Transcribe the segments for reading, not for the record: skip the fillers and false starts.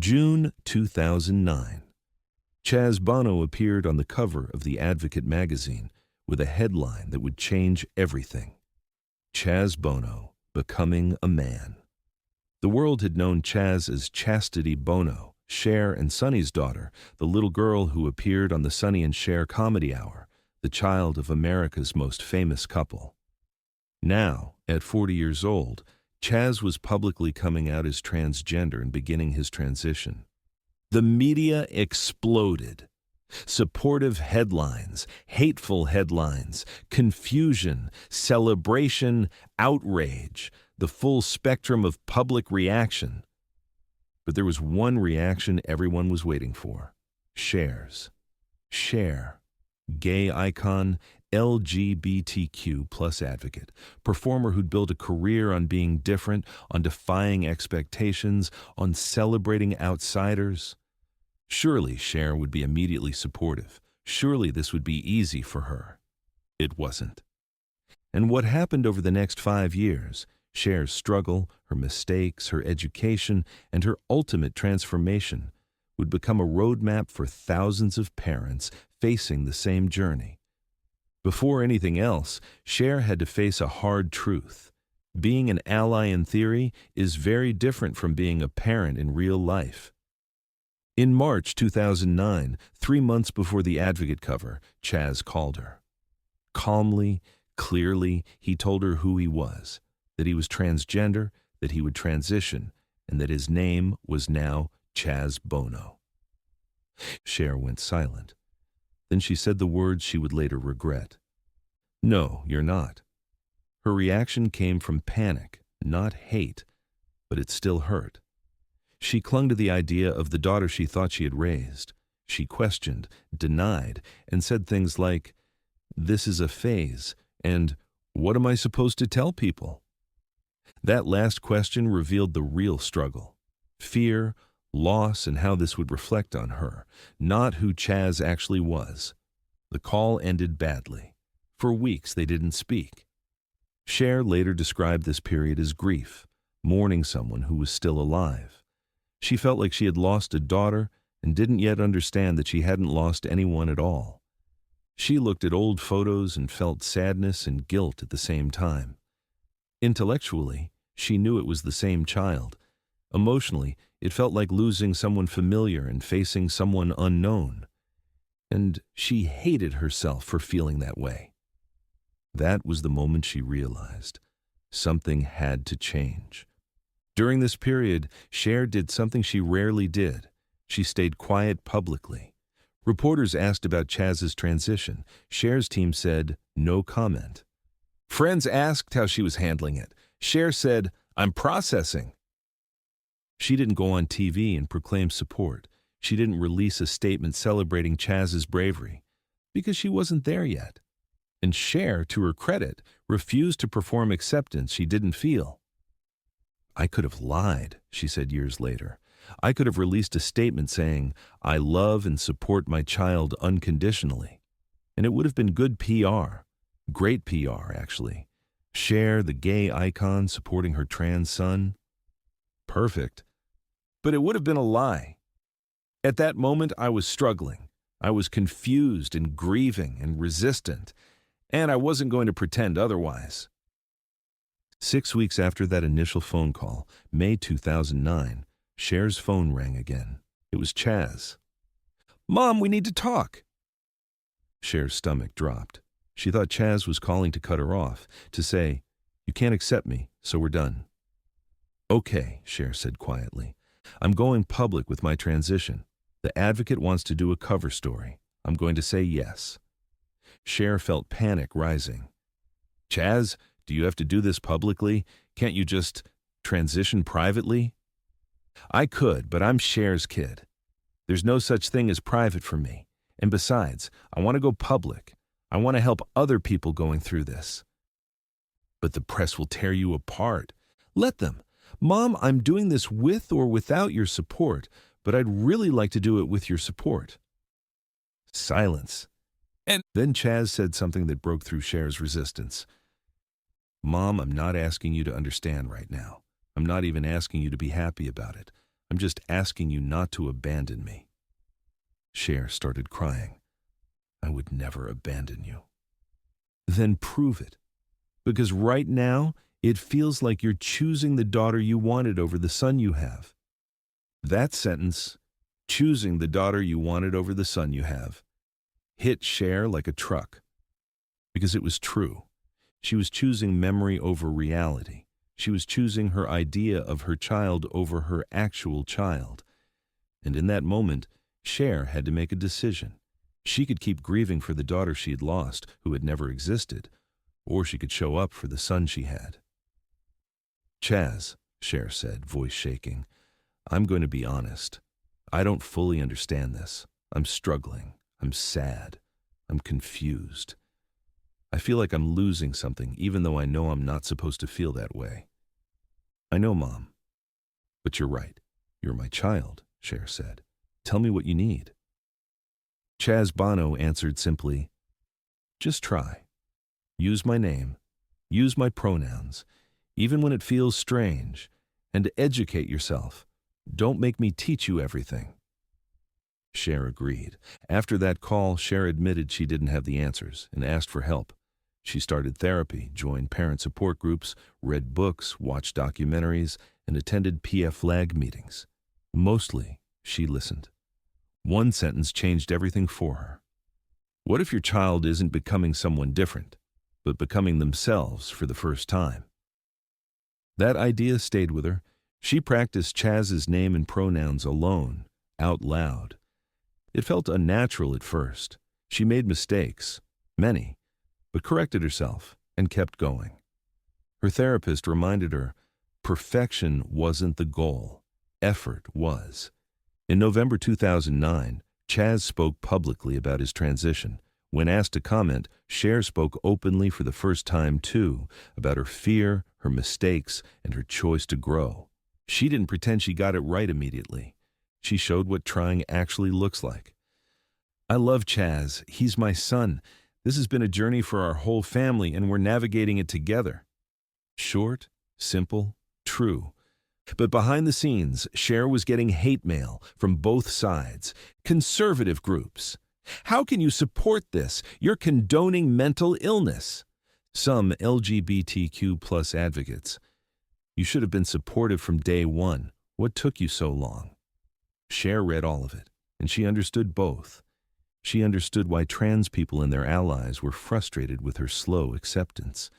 June 2009. Chaz Bono appeared on the cover of the Advocate magazine with a headline that would change everything. Chaz Bono, becoming a man. The world had known Chaz as Chastity Bono, Cher and Sonny's daughter, the little girl who appeared on the Sonny and Cher Comedy Hour, the child of America's most famous couple. Now, at 40 years old, Chaz was publicly coming out as transgender and beginning his transition. The media exploded. Supportive headlines, hateful headlines, confusion, celebration, outrage, the full spectrum of public reaction. But there was one reaction everyone was waiting for. Cher's. Cher, gay icon, LGBTQ plus advocate, performer who'd built a career on being different, on defying expectations, on celebrating outsiders. Surely Cher would be immediately supportive. Surely this would be easy for her. It wasn't. And what happened over the next 5 years, Cher's struggle, her mistakes, her education, and her ultimate transformation would become a roadmap for thousands of parents facing the same journey. Before anything else, Cher had to face a hard truth. Being an ally in theory is very different from being a parent in real life. In March 2009, 3 months before the Advocate cover, Chaz called her. Calmly, clearly, he told her who he was, that he was transgender, that he would transition, and that his name was now Chaz Bono. Cher went silent. Then she said the words she would later regret. "No, you're not." Her reaction came from panic, not hate, but it still hurt. She clung to the idea of the daughter she thought she had raised. She questioned, denied, and said things like, "This is a phase," and "What am I supposed to tell people?" That last question revealed the real struggle. Fear, loss, and how this would reflect on her, not who Chaz actually was. The call ended badly. For weeks they didn't speak. Cher later described this period as grief, mourning someone who was still alive. She felt like she had lost a daughter and didn't yet understand that she hadn't lost anyone at all. She looked at old photos and felt sadness and guilt at the same time. Intellectually, she knew it was the same child. Emotionally, it felt like losing someone familiar and facing someone unknown. And she hated herself for feeling that way. That was the moment she realized something had to change. During this period, Cher did something she rarely did. She stayed quiet publicly. Reporters asked about Chaz's transition. Cher's team said, "No comment." Friends asked how she was handling it. Cher said, "I'm processing." She didn't go on TV and proclaim support. She didn't release a statement celebrating Chaz's bravery, because she wasn't there yet. And Cher, to her credit, refused to perform acceptance she didn't feel. "I could have lied," she said years later. "I could have released a statement saying, 'I love and support my child unconditionally.' And it would have been good PR. Great PR, actually. Cher, the gay icon, supporting her trans son. Perfect. But it would have been a lie. At that moment, I was struggling. I was confused and grieving and resistant. And I wasn't going to pretend otherwise." 6 weeks after that initial phone call, May 2009, Cher's phone rang again. It was Chaz. "Mom, we need to talk." Cher's stomach dropped. She thought Chaz was calling to cut her off, to say, "You can't accept me, so we're done." "Okay," Cher said quietly. "I'm going public with my transition. The Advocate wants to do a cover story. I'm going to say yes." Cher felt panic rising. "Chaz, do you have to do this publicly? Can't you just transition privately?" "I could, but I'm Cher's kid. There's no such thing as private for me. And besides, I want to go public. I want to help other people going through this." "But the press will tear you apart." "Let them. Mom, I'm doing this with or without your support, but I'd really like to do it with your support." Silence. And then Chaz said something that broke through Cher's resistance. "Mom, I'm not asking you to understand right now. I'm not even asking you to be happy about it. I'm just asking you not to abandon me." Cher started crying. "I would never abandon you." "Then prove it. Because right now, it feels like you're choosing the daughter you wanted over the son you have." That sentence, choosing the daughter you wanted over the son you have, hit Cher like a truck. Because it was true. She was choosing memory over reality. She was choosing her idea of her child over her actual child. And in that moment, Cher had to make a decision. She could keep grieving for the daughter she had lost, who had never existed, or she could show up for the son she had. "Chaz," Cher said, voice shaking, "I'm going to be honest. I don't fully understand this. I'm struggling. I'm sad. I'm confused. I feel like I'm losing something, even though I know I'm not supposed to feel that way." "I know, Mom. But you're right. You're my child," Cher said. "Tell me what you need." Chaz Bono answered simply, "Just try. Use my name. Use my pronouns, even when it feels strange, and educate yourself. Don't make me teach you everything." Cher agreed. After that call, Cher admitted she didn't have the answers and asked for help. She started therapy, joined parent support groups, read books, watched documentaries, and attended PF-LAG meetings. Mostly, she listened. One sentence changed everything for her. What if your child isn't becoming someone different, but becoming themselves for the first time? That idea stayed with her. She practiced Chaz's name and pronouns alone, out loud. It felt unnatural at first. She made mistakes, many, but corrected herself and kept going. Her therapist reminded her, perfection wasn't the goal. Effort was. In November 2009, Chaz spoke publicly about his transition. When asked to comment, Cher spoke openly for the first time, too, about her fear, her mistakes, and her choice to grow. She didn't pretend she got it right immediately. She showed what trying actually looks like. "I love Chaz. He's my son. This has been a journey for our whole family, and we're navigating it together." Short, simple, true. But behind the scenes, Cher was getting hate mail from both sides, conservative groups. "How can you support this? You're condoning mental illness." Some LGBTQ+ advocates. "You should have been supportive from day one. What took you so long?" Cher read all of it, and she understood both. She understood why trans people and their allies were frustrated with her slow acceptance.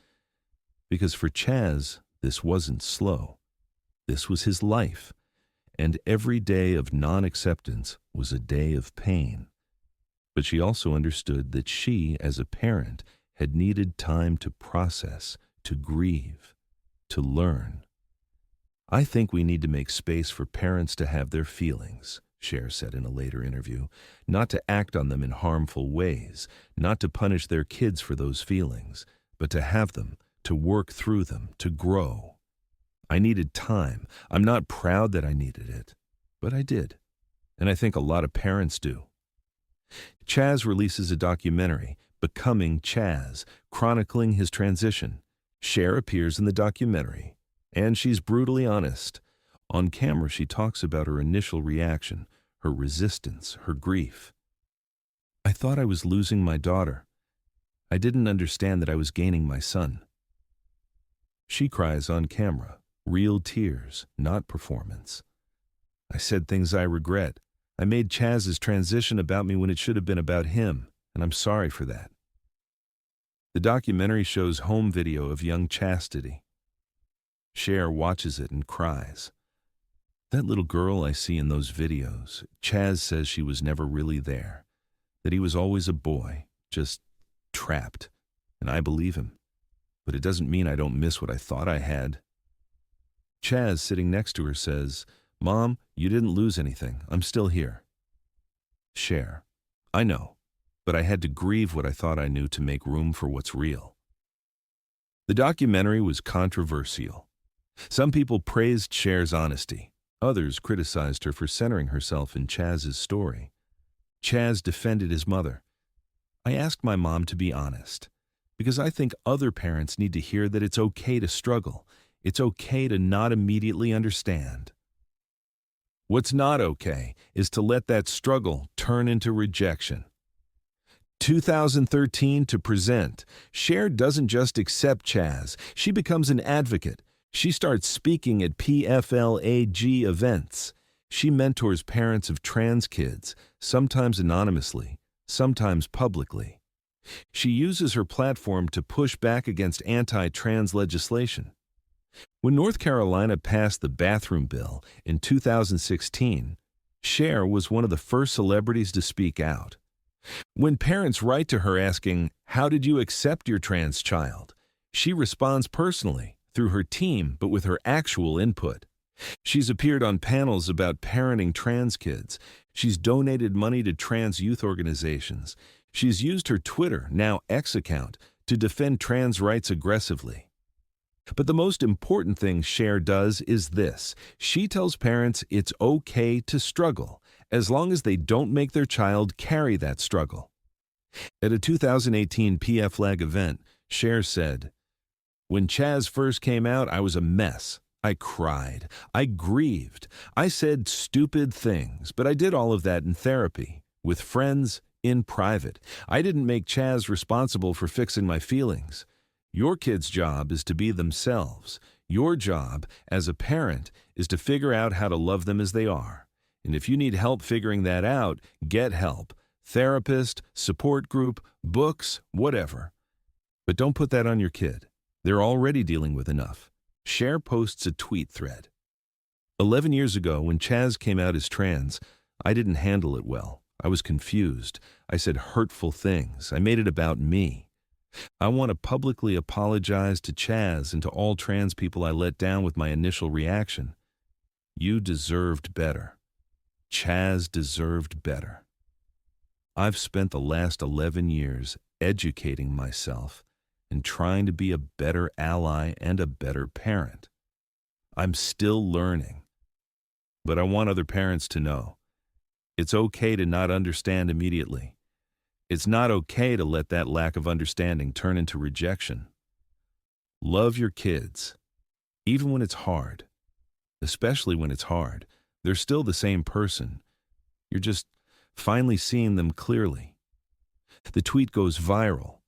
Because for Chaz, this wasn't slow. This was his life, and every day of non-acceptance was a day of pain. But she also understood that she, as a parent, had needed time to process, to grieve, to learn. "I think we need to make space for parents to have their feelings," Cher said in a later interview, "not to act on them in harmful ways, not to punish their kids for those feelings, but to have them, to work through them, to grow. I needed time. I'm not proud that I needed it, but I did. And I think a lot of parents do." Chaz releases a documentary, Becoming Chaz, chronicling his transition. Cher appears in the documentary, and she's brutally honest. On camera, she talks about her initial reaction, her resistance, her grief. "I thought I was losing my daughter. I didn't understand that I was gaining my son." She cries on camera, real tears, not performance. "I said things I regret. I made Chaz's transition about me when it should have been about him, and I'm sorry for that." The documentary shows home video of young Chastity. Cher watches it and cries. "That little girl I see in those videos, Chaz says she was never really there, that he was always a boy, just trapped, and I believe him. But it doesn't mean I don't miss what I thought I had." Chaz, sitting next to her, says, "Mom, you didn't lose anything. I'm still here." Cher, "I know, but I had to grieve what I thought I knew to make room for what's real." The documentary was controversial. Some people praised Cher's honesty. Others criticized her for centering herself in Chaz's story. Chaz defended his mother. "I asked my mom to be honest, because I think other parents need to hear that it's okay to struggle. It's okay to not immediately understand." What's not okay is to let that struggle turn into rejection. 2013 to present. Cher doesn't just accept Chaz, she becomes an advocate. She starts speaking at PFLAG events. She mentors parents of trans kids, sometimes anonymously, sometimes publicly. She uses her platform to push back against anti-trans legislation. When North Carolina passed the bathroom bill in 2016, Cher was one of the first celebrities to speak out. When parents write to her asking, "How did you accept your trans child?" she responds personally, through her team, but with her actual input. She's appeared on panels about parenting trans kids. She's donated money to trans youth organizations. She's used her Twitter, now X account, to defend trans rights aggressively. But the most important thing Cher does is this. She tells parents it's okay to struggle, as long as they don't make their child carry that struggle. At a 2018 PFLAG event, Cher said, "When Chaz first came out, I was a mess. I cried. I grieved. I said stupid things, but I did all of that in therapy, with friends, in private. I didn't make Chaz responsible for fixing my feelings. Your kid's job is to be themselves. Your job as a parent is to figure out how to love them as they are. And if you need help figuring that out, get help. Therapist, support group, books, whatever. But don't put that on your kid. They're already dealing with enough." Cher posts a tweet thread. 11 years ago, when Chaz came out as trans, I didn't handle it well. I was confused. I said hurtful things. I made it about me. I want to publicly apologize to Chaz and to all trans people I let down with my initial reaction. You deserved better. Chaz deserved better. I've spent the last 11 years educating myself and trying to be a better ally and a better parent. I'm still learning. But I want other parents to know it's okay to not understand immediately. It's not okay to let that lack of understanding turn into rejection. Love your kids, even when it's hard. Especially when it's hard. They're still the same person. You're just finally seeing them clearly. The tweet goes viral.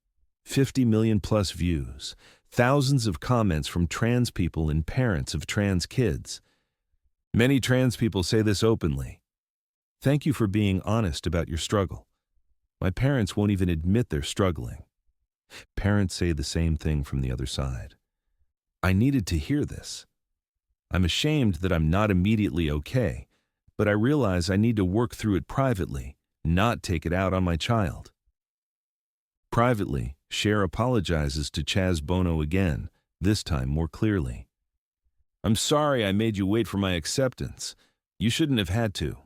50 million plus views. Thousands of comments from trans people and parents of trans kids. Many trans people say this openly. Thank you for being honest about your struggle. My parents won't even admit they're struggling. Parents say the same thing from the other side. I needed to hear this. I'm ashamed that I'm not immediately okay, but I realize I need to work through it privately, not take it out on my child. Privately, Cher apologizes to Chaz Bono again, this time more clearly. "I'm sorry I made you wait for my acceptance. You shouldn't have had to."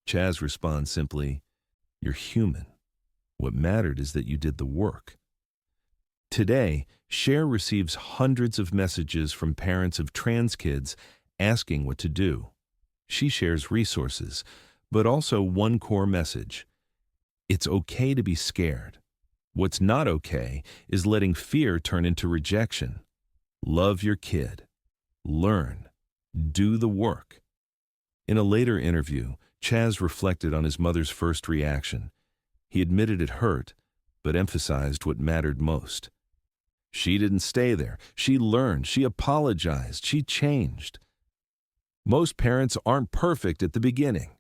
Chaz responds simply, "You're human. What mattered is that you did the work." Today, Cher receives hundreds of messages from parents of trans kids asking what to do. She shares resources, but also one core message. It's okay to be scared. What's not okay is letting fear turn into rejection. Love your kid. Learn. Do the work. In a later interview, Chaz reflected on his mother's first reaction. He admitted it hurt, but emphasized what mattered most. She didn't stay there. She learned. She apologized. She changed. Most parents aren't perfect at the beginning,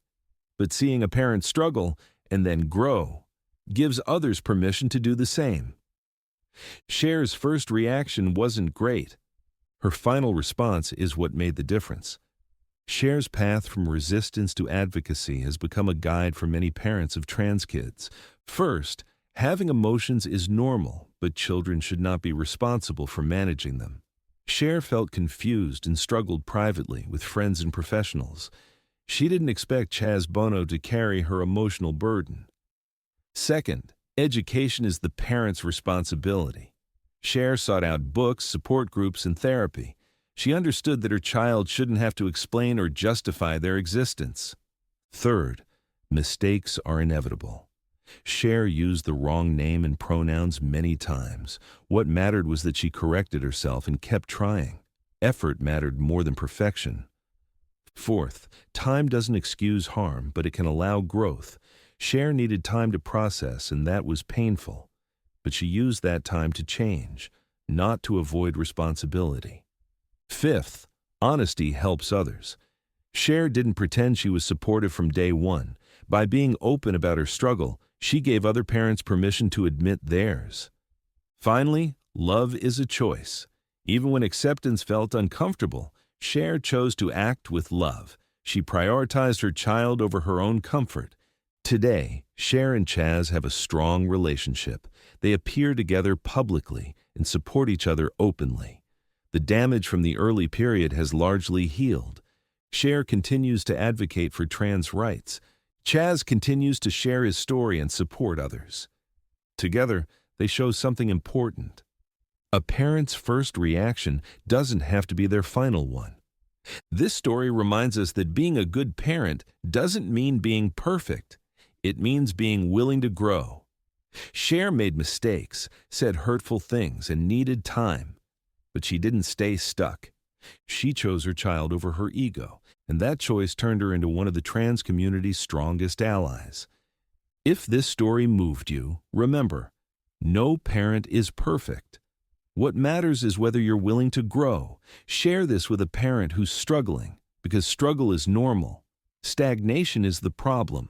but seeing a parent struggle and then grow gives others permission to do the same. Cher's first reaction wasn't great. Her final response is what made the difference. Cher's path from resistance to advocacy has become a guide for many parents of trans kids. First, having emotions is normal, but children should not be responsible for managing them. Cher felt confused and struggled privately with friends and professionals. She didn't expect Chaz Bono to carry her emotional burden. Second, education is the parent's responsibility. Cher sought out books, support groups, and therapy. She understood that her child shouldn't have to explain or justify their existence. Third, mistakes are inevitable. Cher used the wrong name and pronouns many times. What mattered was that she corrected herself and kept trying. Effort mattered more than perfection. Fourth, time doesn't excuse harm, but it can allow growth. Cher needed time to process, and that was painful. But she used that time to change, not to avoid responsibility. Fifth, honesty helps others. Cher didn't pretend she was supportive from day one. By being open about her struggle, she gave other parents permission to admit theirs. Finally, love is a choice. Even when acceptance felt uncomfortable, Cher chose to act with love. She prioritized her child over her own comfort. Today, Cher and Chaz have a strong relationship. They appear together publicly and support each other openly. The damage from the early period has largely healed. Cher continues to advocate for trans rights. Chaz continues to share his story and support others. Together, they show something important. A parent's first reaction doesn't have to be their final one. This story reminds us that being a good parent doesn't mean being perfect. It means being willing to grow. Cher made mistakes, said hurtful things, and needed time. But she didn't stay stuck. She chose her child over her ego, and that choice turned her into one of the trans community's strongest allies. If this story moved you, remember, no parent is perfect. What matters is whether you're willing to grow. Share this with a parent who's struggling, because struggle is normal. Stagnation is the problem.